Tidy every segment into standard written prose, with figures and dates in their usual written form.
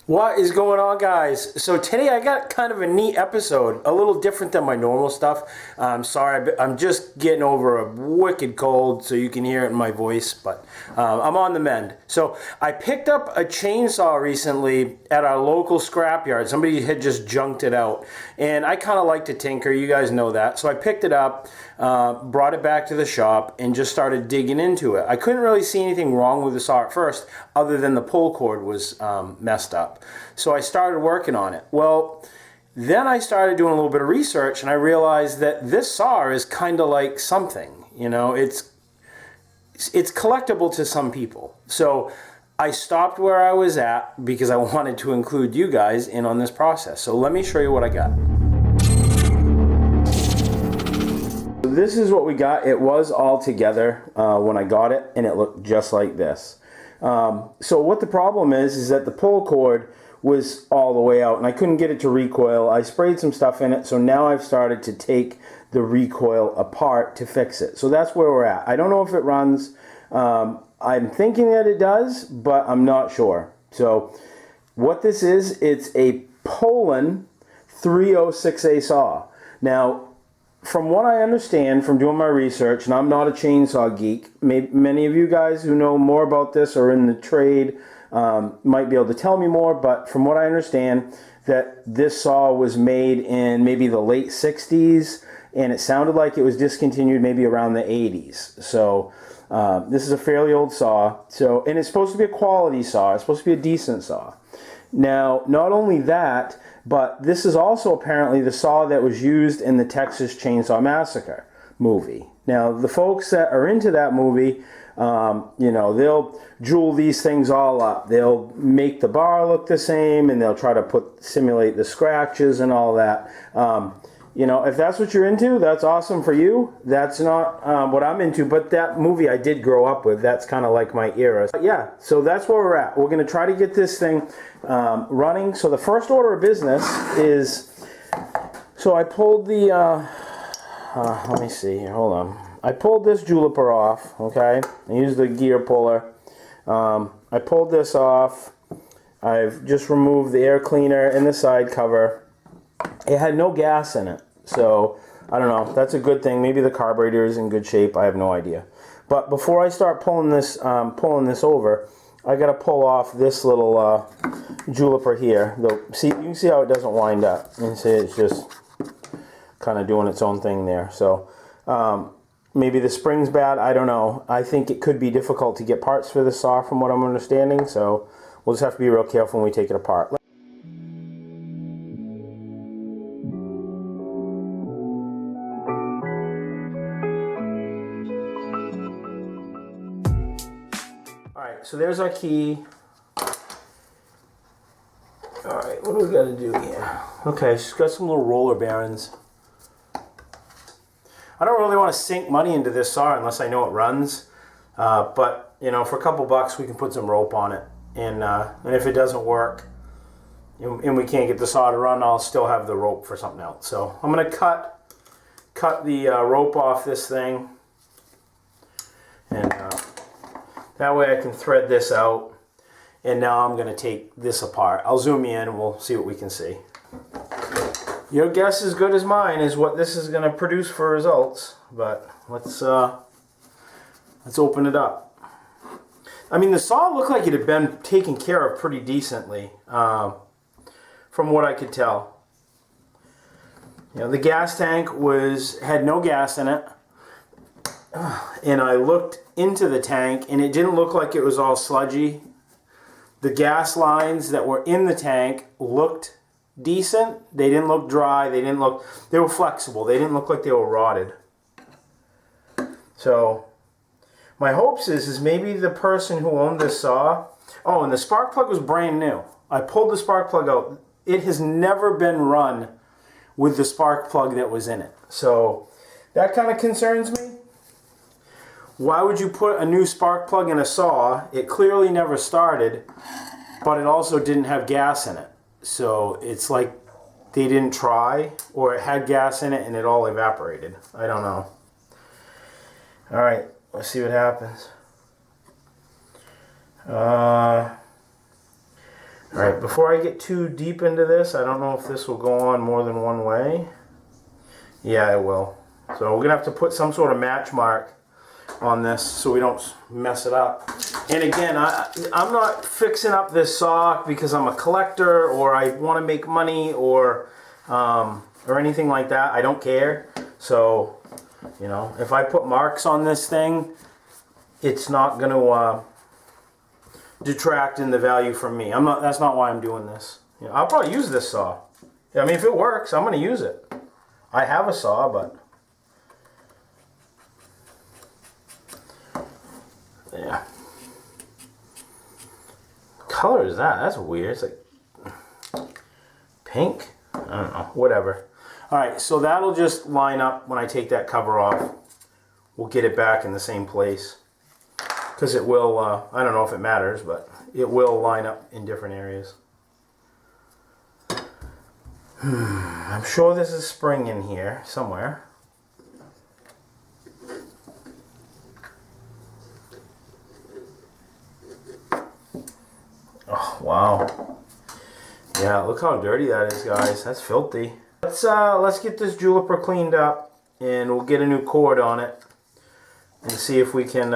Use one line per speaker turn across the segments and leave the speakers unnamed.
What is going on, guys? So today I got kind of a neat episode, a little different than my normal stuff. I'm sorry, I'm just getting over a wicked cold, so you can hear it in my voice, but I'm on the mend. So I picked up a chainsaw recently at our local scrapyard. Somebody had just junked it out, and I kind of like to tinker, you guys know that. So I picked it up, brought it back to the shop, and just started digging into it. I couldn't really see anything wrong with the saw at first, other than the pull cord was messed up. So I started working on it. Well, then I started doing a little bit of research, and I realized that this saw is kind of like something. You know, it's collectible to some people. So I stopped where I was at because I wanted to include you guys in on this process. So let me show you what I got. This is what we got. It was all together when I got it, and it looked just like this. So what the problem is that the pull cord was all the way out, and I couldn't get it to recoil. I sprayed some stuff in it, so now I've started to take the recoil apart to fix it. So that's where we're at. I don't know if it runs. I'm thinking that it does, but I'm not sure. So what this is, it's a Poulan 306A saw. Now, from what I understand from doing my research, and I'm not a chainsaw geek, many of you guys who know more about this or in the trade might be able to tell me more, but from what I understand, that this saw was made in maybe the late 60s, and it sounded like it was discontinued maybe around the 80s. So this is a fairly old saw, and it's supposed to be a quality saw. It's supposed to be a decent saw. Now, not only that, but this is also apparently the saw that was used in the Texas Chainsaw Massacre movie. Now, the folks that are into that movie, you know, they'll jewel these things all up. They'll make the bar look the same, and they'll try to simulate the scratches and all that. You know, if that's what you're into, that's awesome for you. That's not what I'm into, but that movie I did grow up with. That's kind of like my era. But yeah, so that's where we're at. We're going to try to get this thing running. So the first order of business is, so I pulled the, let me see here, hold on. I pulled this juliper off, okay? I used the gear puller. I pulled this off. I've just removed the air cleaner and the side cover. It had no gas in it, so I don't know. That's a good thing. Maybe the carburetor is in good shape. I have no idea. But before I start pulling this over, I got to pull off this little juliper here. See, you can see how it doesn't wind up. You can see it's just kind of doing its own thing there. So maybe the spring's bad. I don't know. I think it could be difficult to get parts for this saw, from what I'm understanding. So we'll just have to be real careful when we take it apart. So there's our key. Alright, what do we got to do here? Okay, she's got some little roller bearings. I don't really want to sink money into this saw unless I know it runs. But, you know, for a couple bucks we can put some rope on it. And if it doesn't work and we can't get the saw to run, I'll still have the rope for something else. So I'm going to cut the rope off this thing. And that way I can thread this out, and now I'm going to take this apart. I'll zoom you in and we'll see what we can see. Your guess is as good as mine is what this is going to produce for results, but let's open it up. I mean, the saw looked like it had been taken care of pretty decently, from what I could tell. You know, the gas tank had no gas in it. And I looked into the tank, and it didn't look like it was all sludgy. The gas lines that were in the tank looked decent. They didn't look dry. They were flexible. They didn't look like they were rotted. So my hopes is maybe the person who owned this saw. Oh, and the spark plug was brand new. I pulled the spark plug out. It has never been run with the spark plug that was in it. So that kind of concerns me. Why would you put a new spark plug in a saw? It clearly never started, but it also didn't have gas in it. So it's like they didn't try, or it had gas in it and it all evaporated. I don't know. All right, let's see what happens. Alright, before I get too deep into this, I don't know if this will go on more than one way. Yeah, it will. So we're going to have to put some sort of match mark on this so we don't mess it up. And again, I'm not fixing up this saw because I'm a collector or I want to make money or anything like that. I don't care. So, you know, if I put marks on this thing, it's not going to detract in the value from me. That's not why I'm doing this. You know, I'll probably use this saw. I mean, if it works, I'm going to use it. I have a saw, but yeah. What color is that? That's weird. It's like pink. I don't know. Whatever. All right, so that'll just line up when I take that cover off. We'll get it back in the same place. Because it will, I don't know if it matters, but it will line up in different areas. I'm sure there's a spring in here somewhere. Oh, wow. Yeah, look how dirty that is, guys. That's filthy. Let's get this juliper cleaned up, and we'll get a new cord on it, and see if we can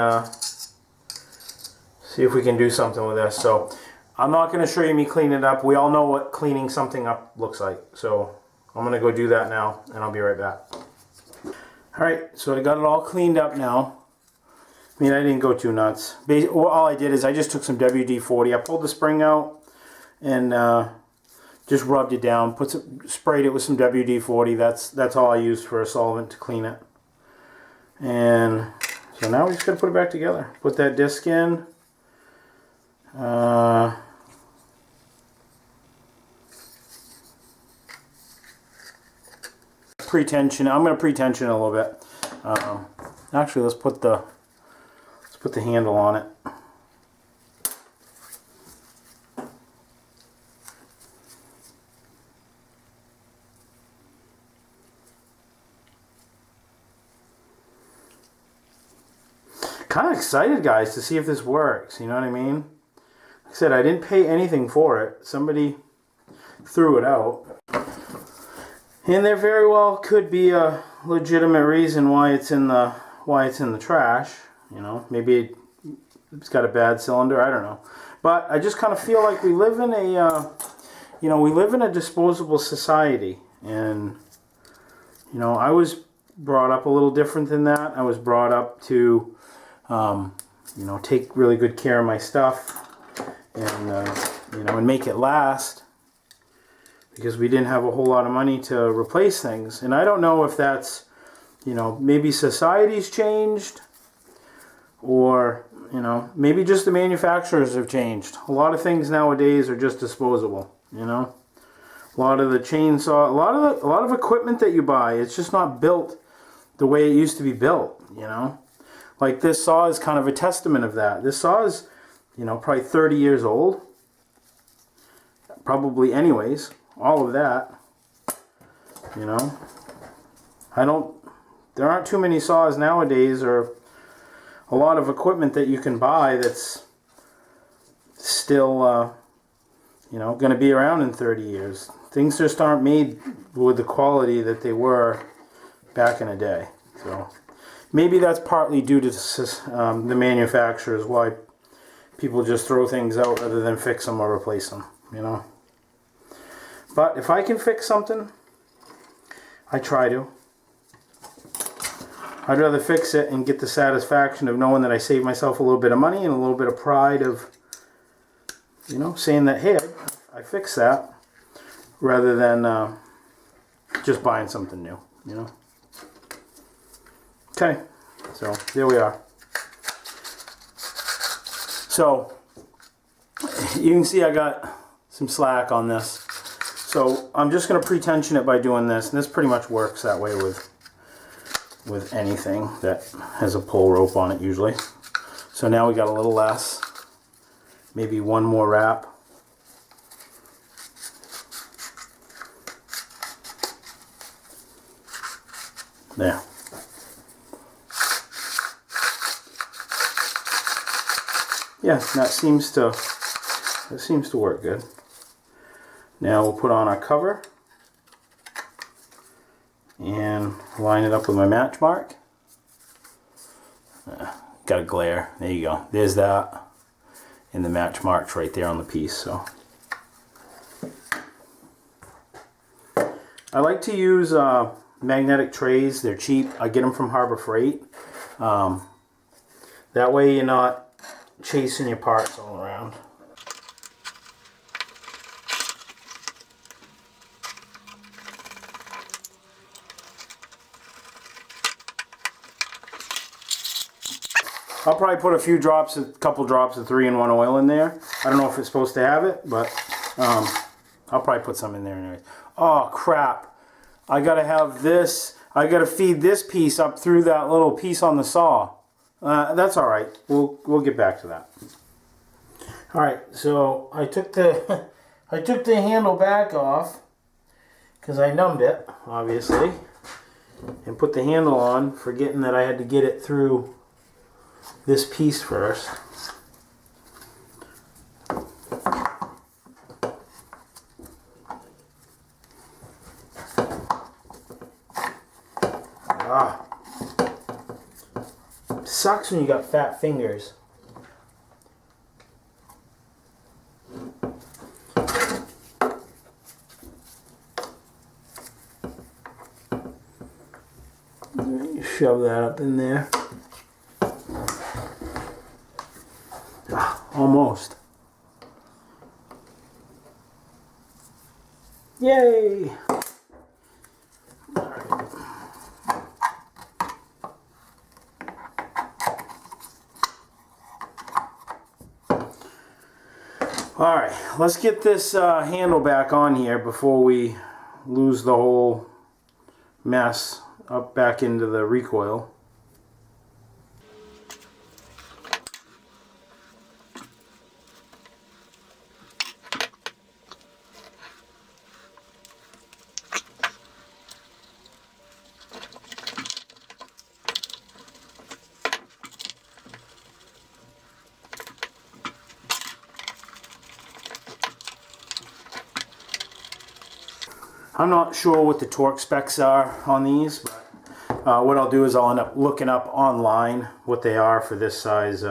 do something with this. So I'm not going to show you me cleaning it up. We all know what cleaning something up looks like. So I'm going to go do that now, and I'll be right back. Alright, so I got it all cleaned up now. I mean, I didn't go too nuts. All I did is I just took some WD-40. I pulled the spring out and just rubbed it down. Sprayed it with some WD-40. That's all I used for a solvent to clean it. And so now we just got to put it back together. Put that disc in. Pre-tension. I'm going to pre-tension a little bit. Actually, let's put the handle on it. Kind of excited, guys, to see if this works. You know what I mean? Like I said, I didn't pay anything for it. Somebody threw it out. And there very well could be a legitimate reason why it's in the trash. You know, maybe it's got a bad cylinder. I don't know. But I just kind of feel like we live in a disposable society, and you know, I was brought up a little different than that. I was brought up to you know, take really good care of my stuff, and you know, and make it last, because we didn't have a whole lot of money to replace things. And I don't know if that's, you know, maybe society's changed, or you know, maybe just the manufacturers have changed. A lot of things nowadays are just disposable. You know, a lot of the chainsaw, a lot of equipment that you buy, it's just not built the way it used to be built. You know. Like this saw is kind of a testament of that. This saw is, you know, probably 30 years old. Probably anyways. All of that. You know. There aren't too many saws nowadays, or a lot of equipment that you can buy that's still, you know, going to be around in 30 years. Things just aren't made with the quality that they were back in the day. So maybe that's partly due to the manufacturers, why people just throw things out rather than fix them or replace them, you know. But if I can fix something, I try to. I'd rather fix it and get the satisfaction of knowing that I saved myself a little bit of money and a little bit of pride of, you know, saying that, hey, I fixed that, rather than just buying something new, you know. Okay, so there we are. So you can see I got some slack on this. So I'm just going to pre-tension it by doing this, and this pretty much works that way with anything that has a pull rope on it usually. So now we got a little less, maybe one more wrap. There. Yeah, that seems It seems to work good. Now we'll put on our cover and line it up with my match mark. Got a glare. There you go. There's that. And the match marks right there on the piece. So I like to use magnetic trays. They're cheap. I get them from Harbor Freight. That way you're not chasing your parts all around. I'll probably put a couple drops of 3-in-1 oil in there. I don't know if it's supposed to have it, but I'll probably put some in there anyway. Oh crap! I gotta have this. I gotta feed this piece up through that little piece on the saw. That's all right. We'll get back to that. All right. So I took the handle back off because I numbed it, obviously, and put the handle on, forgetting that I had to get it through this piece first. Sucks when you got fat fingers. Shove that up in there. Almost. Yay! Alright, let's get this handle back on here before we lose the whole mess up back into the recoil. I'm not sure what the torque specs are on these, but what I'll do is I'll end up looking up online what they are for this size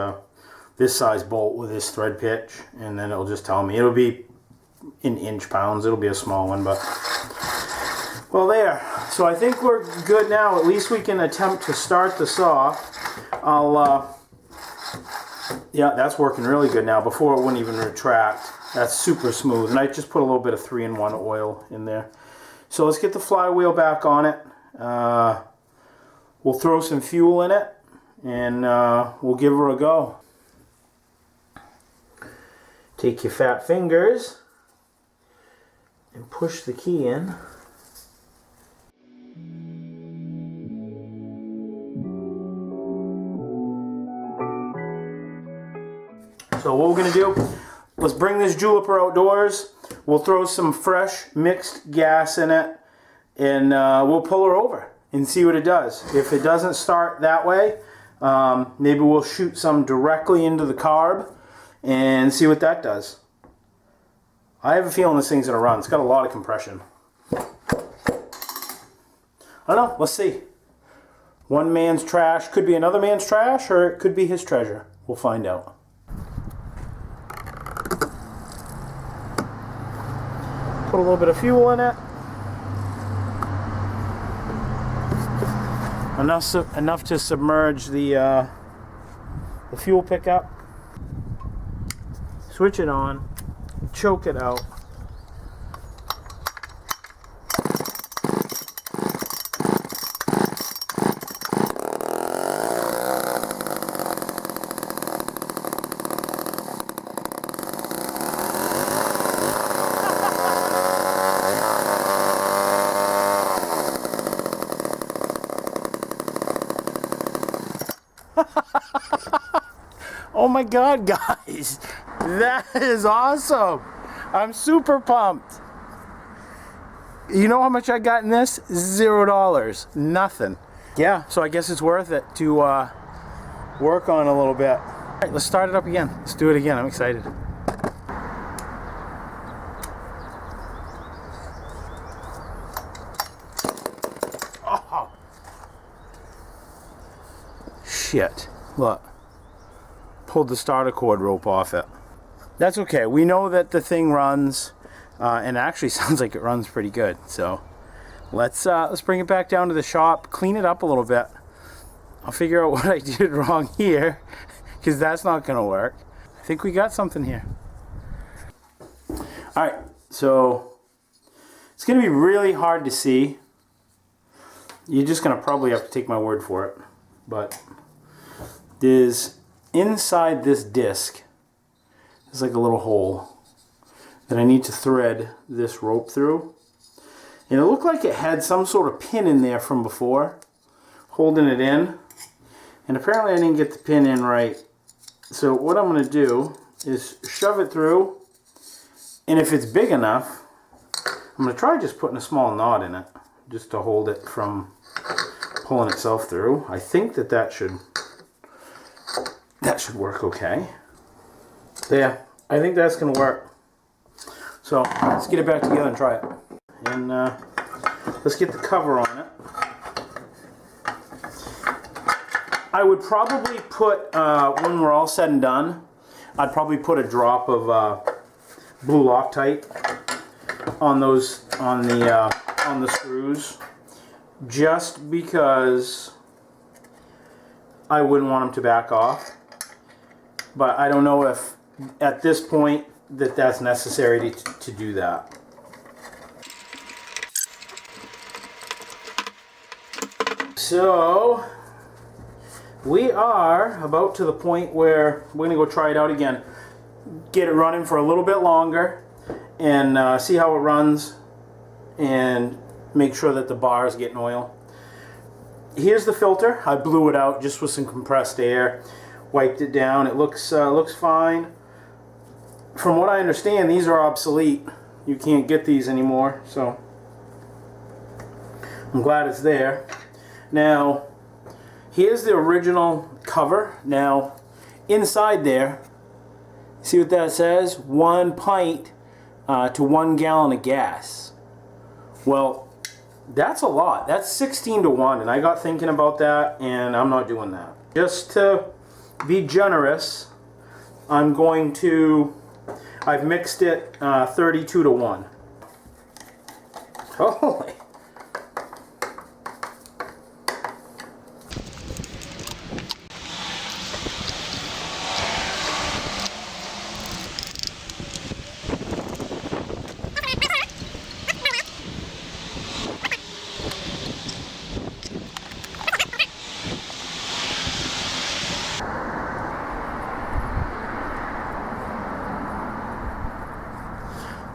bolt with this thread pitch, and then it'll just tell me. It'll be in inch pounds. It'll be a small one, but well, there. So I think we're good now. At least we can attempt to start the saw. Yeah, that's working really good now. Before it wouldn't even retract. That's super smooth, and I just put a little bit of 3-in-1 oil in there. So let's get the flywheel back on it. We'll throw some fuel in it, and we'll give her a go. Take your fat fingers and push the key in. So what we're going to do, let's bring this juleper outdoors. We'll throw some fresh mixed gas in it, and we'll pull her over and see what it does. If it doesn't start that way, maybe we'll shoot some directly into the carb and see what that does. I have a feeling this thing's going to run. It's got a lot of compression. I don't know. Let's see. One man's trash could be another man's trash, or it could be his treasure. We'll find out. Put a little bit of fuel in it. Enough to submerge the fuel pickup. Switch it on. Choke it out. Oh my God, guys, that is awesome. I'm super pumped. You know how much I got in this? $0. Nothing. Yeah, so I guess it's worth it to work on a little bit. All right, let's start it up again. Let's do it again. I'm excited. shit. Look. Pulled the starter cord rope off it. That's okay. We know that the thing runs, and it actually sounds like it runs pretty good. So let's bring it back down to the shop, clean it up a little bit. I'll figure out what I did wrong here, because that's not going to work. I think we got something here. Alright, so it's going to be really hard to see. You're just going to probably have to take my word for it. But there's, inside this disc, there's like a little hole that I need to thread this rope through. And it looked like it had some sort of pin in there from before, holding it in. And apparently I didn't get the pin in right. So what I'm going to do is shove it through. And if it's big enough, I'm going to try just putting a small knot in it, just to hold it from pulling itself through. I think that should work okay. Yeah, I think that's going to work. So let's get it back together and try it. And let's get the cover on it. I would probably put, when we're all said and done, I'd probably put a drop of blue Loctite on those, on the screws, just because I wouldn't want them to back off. But I don't know if at this point that's necessary to do that. So we are about to the point where we're going to go try it out again. Get it running for a little bit longer and see how it runs and make sure that the bar is getting oil. Here's the filter. I blew it out just with some compressed air. Wiped it down. It looks fine. From what I understand, these are obsolete. You can't get these anymore, so I'm glad it's there. Now, here's the original cover. Now, inside there, see what that says? 1 pint to 1 gallon of gas. Well, that's a lot. That's 16 to 1, and I got thinking about that, and I'm not doing that. Just to be generous, I'm going to, I've mixed it 32 to 1. Holy.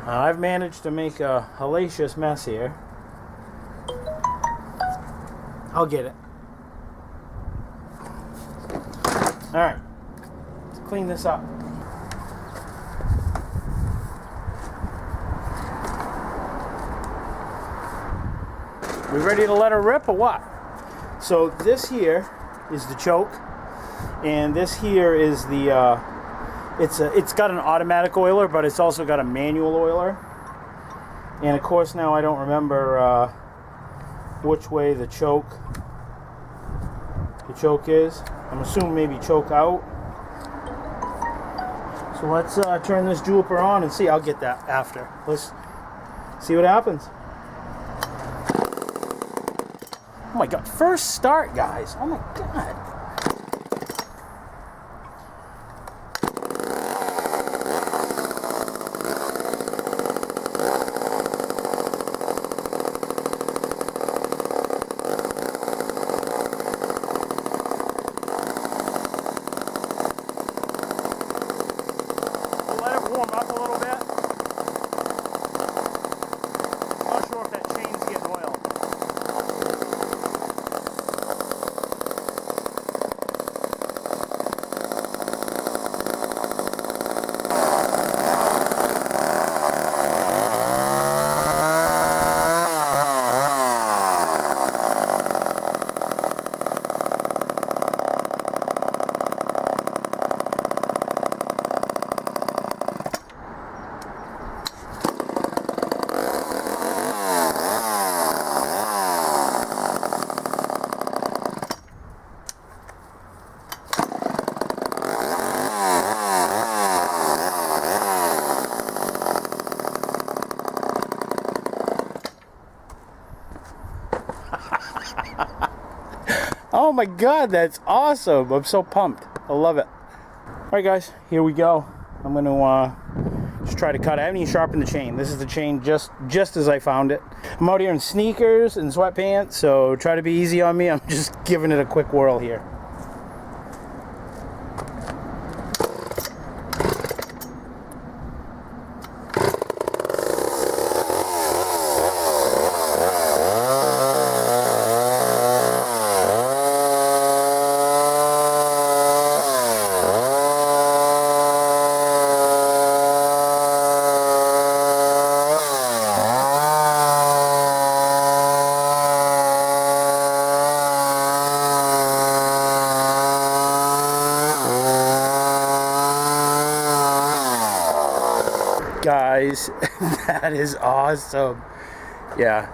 I've managed to make a hellacious mess here. I'll get it. Alright, let's clean this up. We ready to let her rip or what? So this here is the choke, and this here is the it's got an automatic oiler, but it's also got a manual oiler. And of course now I don't remember which way the choke is. I'm assuming maybe choke out. So let's turn this juiper on and see. I'll get that after. Let's see what happens. Oh my god, first start, guys. Oh my god. Warm up a little bit. Not sure if that chain's getting oil. my god, that's awesome. I'm so pumped. I love it. Alright guys, here we go. I'm going to just try to cut. I haven't even sharpened the chain. This is the chain just as I found it. I'm out here in sneakers and sweatpants, so try to be easy on me. I'm just giving it a quick whirl here. Guys, that is awesome. Yeah,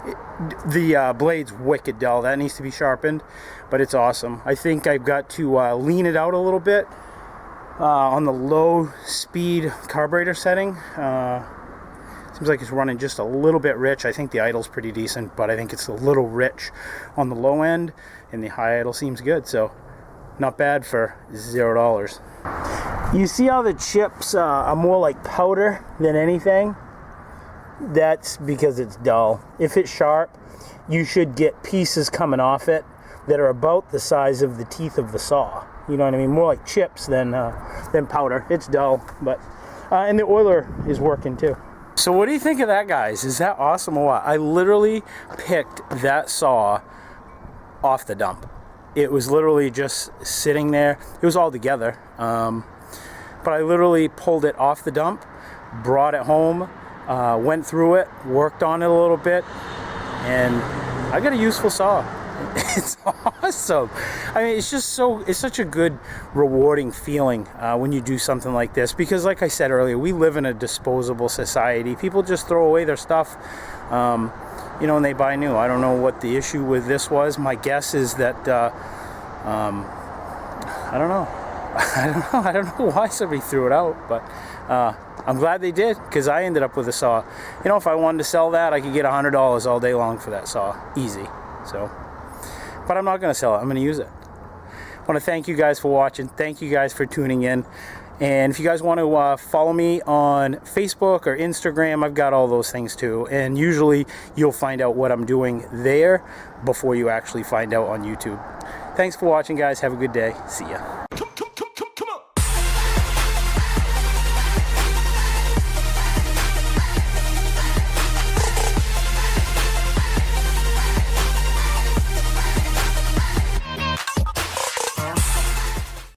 the blade's wicked dull. That needs to be sharpened, but it's awesome. I think I've got to lean it out a little bit on the low speed carburetor setting. Seems like it's running just a little bit rich. I think the idle's pretty decent, but I think it's a little rich on the low end, and the high idle seems good, so not bad for $0. You see how the chips are more like powder than anything? That's because it's dull. If it's sharp, you should get pieces coming off it that are about the size of the teeth of the saw. You know what I mean? More like chips than powder. It's dull, but and the oiler is working too. So what do you think of that, guys? Is that awesome or what? I literally picked that saw off the dump. It was literally just sitting there. It was all together. But I literally pulled it off the dump, brought it home, went through it, worked on it a little bit, and I got a useful saw. It's awesome. I mean, it's such a good, rewarding feeling when you do something like this, because like I said earlier, we live in a disposable society. People just throw away their stuff, you know, and they buy new. I don't know what the issue with this was. My guess is that, I don't know. I don't know why somebody threw it out, but I'm glad they did, because I ended up with a saw. You know, if I wanted to sell that, I could get $100 all day long for that saw, easy. So, but I'm not going to sell it. I'm going to use it. I want to thank you guys for watching. Thank you guys for tuning in. And if you guys want to follow me on Facebook or Instagram, I've got all those things too. And usually you'll find out what I'm doing there before you actually find out on YouTube. Thanks for watching, guys. Have a good day. See ya.